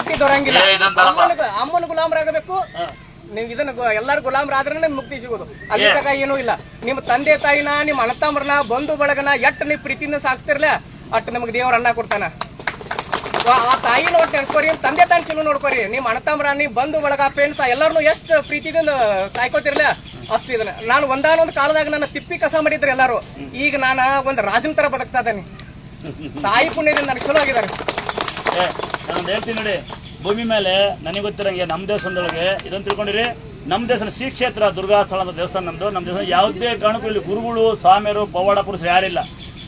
ಮುಕ್ತಿ ದೊರಂಗಿಲ್ಲ. ಅಮ್ಮನ ಗುಲಾಮರಾಗಬೇಕು. ನೀವು ಇದನ್ನ ಎಲ್ಲಾರು ಗುಲಾಮರಾದ್ರೆ ನಿಮ್ ಮುಕ್ತಿ ಸಿಗೋದು. ಅಲ್ಲಿ ತನಕ ಏನೂ ಇಲ್ಲ. ನಿಮ್ಮ ತಂದೆ ತಾಯಿನ, ನಿಮ್ಮ ಅಣ್ಣ ತಮ್ಮರನ್ನ, ಬಂಧು ಬಳಗನ ಎಟ್ಟು ನೀವು ಪ್ರೀತಿಯಿಂದ ಸಾಕ್ತಿರ್ಲ ಅಟ್ಟು ನಿಮ್ಗೆ ದೇವ್ರ ಅನ್ನ ಕೊಡ್ತಾನ. ಆ ತಾಯಿನ ಒಟ್ಟು ನೆನೆಸ್ಕೋರಿ, ತಂದೆ ತಾಯಿ ಚಲೋ ನೋಡ್ಕೋರಿ. ನಿಮ್ಮ ಅಣ್ಣ ತಮ್ಮರ, ನಿಮ್ ಬಂಧು ಬಳಗ, ಫ್ರೆಂಡ್ಸ್ ಎಲ್ಲಾರನು ಎಷ್ಟು ಪ್ರೀತಿದಿಂದ ಕಾಯ್ಕೋತಿರ್ಲ ಅಷ್ಟು ಇದನ್ನ. ನಾನು ಒಂದಾನೊಂದು ಕಾಲದಾಗ ನನ್ನ ತಿಪ್ಪಿ ಕಸ ಮಾಡಿದ್ರು ಎಲ್ಲಾರು. ಈಗ ನಾನು ಒಂದು ರಾಜನ ತರ ಬದುಕ್ತಾ ಇದ್ದಾನೆ. ತಾಯಿ ಪುಣ್ಯದಿಂದ ನನಗೆ ಚಲೋ ಆಗಿದ್ದಾರೆ. ನಾನು ಹೇಳ್ತೀನಿ ನೋಡಿ, ಭೂಮಿ ಮೇಲೆ ನನಗೆ ಗೊತ್ತಿರಂಗೆ ನಮ್ಮ ದೇವಸ್ಥಾನದೊಳಗೆ ಇದನ್ನು ತಿಳ್ಕೊಂಡಿರಿ. ನಮ್ಮ ದೇವಸ್ಥಾನ ಶ್ರೀ ಕ್ಷೇತ್ರ ದುರ್ಗಾಸ್ಥಳ ಅಂತ ದೇವಸ್ಥಾನ ನಮ್ದು. ನಮ್ಮ ದೇವಸ್ಥಾನ ಯಾವುದೇ ಕಾರಣಕ್ಕೂ ಇಲ್ಲಿ ಗುರುಗಳು, ಸ್ವಾಮಿಯರು, ಪವಾಡ ಪುರುಷರು ಯಾರಿಲ್ಲ.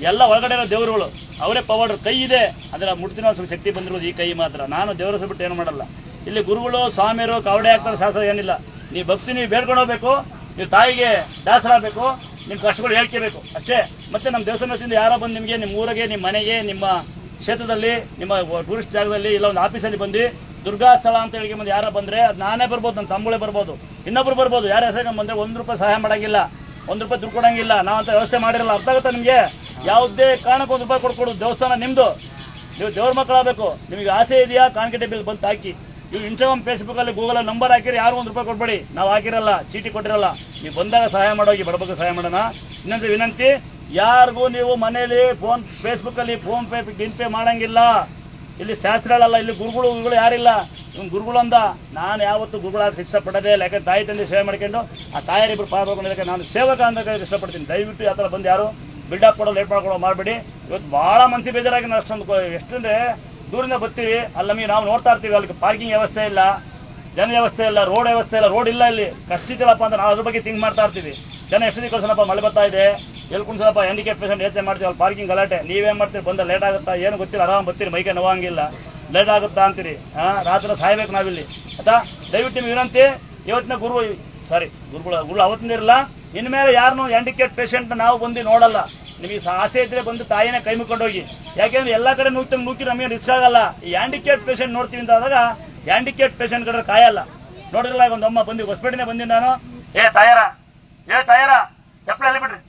ಎಲ್ಲ ಒಳಗಡೆ ಇರೋ ದೇವರುಗಳು ಅವರೇ ಪವಾಡರು. ಕೈ ಇದೆ, ಅದರ ಮುಡ್ತಿನ ಸ್ವಲ್ಪ ಶಕ್ತಿ ಬಂದಿರೋದು ಈ ಕೈ ಮಾತ್ರ. ನಾನು ದೇವರ ಹೆಸರು ಬಿಟ್ಟು ಏನು ಮಾಡಲ್ಲ. ಇಲ್ಲಿ ಗುರುಗಳು, ಸ್ವಾಮಿಯರು, ಕಾವಡೆ ಹಾಕ್ತಾರೆ, ಶಾಸ್ತ್ರ ಏನಿಲ್ಲ. ನೀವು ಭಕ್ತಿ ನೀವು ಬೇಡ್ಕೊಂಡು ಹೋಗ್ಬೇಕು, ನೀವು ತಾಯಿಗೆ ದಾಸರಾಗಬೇಕು, ನಿಮ್ಮ ಕಷ್ಟಗಳು ಹೇಳ್ಕೋಬೇಕು ಅಷ್ಟೇ. ಮತ್ತೆ ನಮ್ಮ ದೇವಸ್ಥಾನದಿಂದ ಯಾರೋ ಬಂದು ನಿಮಗೆ ನಿಮ್ಮ ಊರಿಗೆ, ನಿಮ್ಮ ಮನೆಗೆ, ನಿಮ್ಮ ಕ್ಷೇತ್ರದಲ್ಲಿ, ನಿಮ್ಮ ಟೂರಿಸ್ಟ್ ಜಾಗದಲ್ಲಿ ಇಲ್ಲ ಒಂದು ಆಫೀಸಲ್ಲಿ ಬಂದು ದುರ್ಗಾಸ್ಥಳ ಅಂತ ಹೇಳಿ ಬಂದು ಯಾರೋ ಬಂದರೆ ಅದು ನಾನೇ ಬರ್ಬೋದು, ನನ್ನ ತಮ್ಮಗಳೇ ಬರ್ಬೋದು, ಇನ್ನೊಬ್ರು ಬರ್ಬೋದು. ಯಾರ ಹೆಸರು ಬಂದರೆ ₹1 ಸಹಾಯ ಮಾಡೋಂಗಿಲ್ಲ, ₹1 ದುಡ್ಡು ಕೊಡೋಂಗಿಲ್ಲ. ನಾವಂತ ವ್ಯವಸ್ಥೆ ಮಾಡಿರಲ್ಲ. ಅರ್ಥ ಆಗುತ್ತಾ ನಿಮಗೆ? ಯಾವುದೇ ಕಾರಣಕ್ಕೆ ₹1 ಕೊಡ್ಕೊಡು. ದೇವಸ್ಥಾನ ನಿಮ್ಮದು, ನೀವು ದೇವ್ರ ಮಕ್ಕಳಾಗಬೇಕು. ನಿಮಗೆ ಆಸೆ ಇದೆಯಾ, ಕಾನ್ಕೆಟೆ ಬಿಲ್ ಬಂದು ಹಾಕಿ. ನೀವು ಇನ್ಸ್ಟಾಗ್ರಾಮ್, ಫೇಸ್ಬುಕ್ಕಲ್ಲಿ, ಗೂಗಲಲ್ಲಿ ನಂಬರ್ ಹಾಕಿರಿ. ಯಾರು ₹1 ಕೊಡ್ಬೇಡಿ. ನಾವು ಹಾಕಿರಲ್ಲ, ಚೀಟಿ ಕೊಟ್ಟಿರಲ್ಲ. ನೀವು ಬಂದಾಗ ಸಹಾಯ ಮಾಡೋಗಿ, ಬಡಬಗ್ಗೆ ಸಹಾಯ ಮಾಡೋಣ. ಇನ್ನೊಂದು ವಿನಂತಿ, ಯಾರಿಗೂ ನೀವು ಮನೇಲಿ ಫೇಸ್ಬುಕ್ಕಲ್ಲಿ ಫೋನ್ಪೇ, ಗಿನ್ಪೇ ಮಾಡೋಂಗಿಲ್ಲ. ಇಲ್ಲಿ ಶಾಸ್ತ್ರಗಳಲ್ಲ, ಇಲ್ಲಿ ಗುರುಗಳು ಯಾರಿಲ್ಲ. ಇವ್ನು ಗುರುಗಳು ಅಂದ. ನಾನು ಯಾವತ್ತು ಗುರುಗಳಾಗಿ ಶಿಕ್ಷೆ ಪಡೋದೇ ಇಲ್ಲ. ಯಾಕಂದ್ರೆ ತಾಯಿ ತಂದೆ ಸೇವೆ ಮಾಡ್ಕೊಂಡು ಆ ತಾಯರಿಬ್ಬರು ಪಾಲ್ಗೊಂಡಿದ್ದಕ್ಕೆ ನಾನು ಸೇವಕ ಅಂತ ಇಷ್ಟಪಡ್ತೀನಿ. ದಯವಿಟ್ಟು ಆ ಥರ ಬಂದು ಯಾರು ಬಿಲ್ಡಪ್ ಕೊಡೋ, ಲೇಟ್ ಮಾಡ್ಕೊಳ್ಳೋ ಮಾಡಬೇಡಿ. ಇವತ್ತು ಭಾಳ ಮನಸ್ಸಿಗೆ ಬೇಜಾರಾಗಿ ನಾನು ಅಷ್ಟೊಂದು ಎಷ್ಟಂದರೆ ದೂರಿಂದ ಬರ್ತೀವಿ. ಅಲ್ಲಿ ನಮಗೆ ನಾವು ನೋಡ್ತಾ ಇರ್ತೀವಿ, ಅಲ್ಲಿ ಪಾರ್ಕಿಂಗ್ ವ್ಯವಸ್ಥೆ ಇಲ್ಲ, ಜನ ವ್ಯವಸ್ಥೆ ಇಲ್ಲ, ರೋಡ್ ವ್ಯವಸ್ಥೆ ಇಲ್ಲ. ರೋಡ್ ಇಲ್ಲ, ಇಲ್ಲಿ ಕಷ್ಟಿದ್ದಲ್ಲಪ್ಪ ಅಂತ ನಾವು ಅದ್ರ ಬಗ್ಗೆ ಥಿಂಕ್ ಮಾಡ್ತಾ ಇರ್ತೀವಿ. ಜನ ಎಷ್ಟು ಕಳ್ಸೋಣಪ್ಪ, ಮಳೆ ಬರ್ತಾ ಇದೆ, ಎಲ್ಲಿ ಕುಣ್ಸೋಣಪ್ಪ, ಹ್ಯಾಂಡಿಕ್ಯಾಪ್ ಪೇಷಂಟ್ ಯೋಚನೆ ಮಾಡ್ತೀವಿ. ಅಲ್ಲಿ ಪಾರ್ಕಿಂಗ್ ಗಲಾಟೆ. ನೀವೇನು ಮಾಡ್ತೀರಿ, ಬಂದ ಲೇಟ್ ಆಗುತ್ತಾ ಏನು ಗೊತ್ತಿಲ್ಲ, ಆರಾಮ್ ಬರ್ತೀರಿ, ಮೈಕೆ ನೋವಂಗಿಲ್ಲ, ಲೇಟ್ ಆಗುತ್ತಾ ಅಂತೀರಿ. ರಾತ್ರಿ ಸಾಯ್ಬೇಕು ನಾವಿಲ್ಲಿ ಆಯ್ತಾ. ದಯವಿಟ್ಟು ನಿಮ್ಗೆ ವಿನಂತಿ, ಇವತ್ತಿನ ಗುರುಗಳು ಅವತ್ತಿನ ಇರಲ್ಲ. ಇನ್ಮೇಲೆ ಯಾರನ್ನೂ ಹ್ಯಾಂಡಿಕ್ಯಾಪ್ ಪೇಷಂಟ್ ನಾವು ಬಂದು ನೋಡಲ್ಲ. ನಿಮಗೆ ಆಸೆ ಇದ್ರೆ ಬಂದು ತಾಯಿನ ಕೈ ಮುಕ್ಕೊಂಡು ಹೋಗಿ. ಯಾಕೆಂದ್ರೆ ಎಲ್ಲ ಕಡೆ ನೂಕಿ ನಮಗೆ ರಿಸ್ಕ್ ಆಗಲ್ಲ. ಈ ಹ್ಯಾಂಡಿಕ್ಯಾಪ್ ಪೇಷಂಟ್ ನೋಡ್ತೀವಿ ಅಂತ ಆದಾಗ ಹ್ಯಾಂಡಿಕ್ಯಾಪ್ ಪೇಷಂಟ್ ಕಡೆ ಕಾಯಲ್ಲ. ನೋಡಿರಲ್ಲ, ಒಂದು ಅಮ್ಮ ಬಂದು ಹೊಸಪೇಟೆನೇ ಬಂದಿದ್ದು ನಾನು. ಏ ತಾಯರ ಚಪ್ಪಲಿ ಅಲ್ಲಿ ಬಿಡ್ರಿ.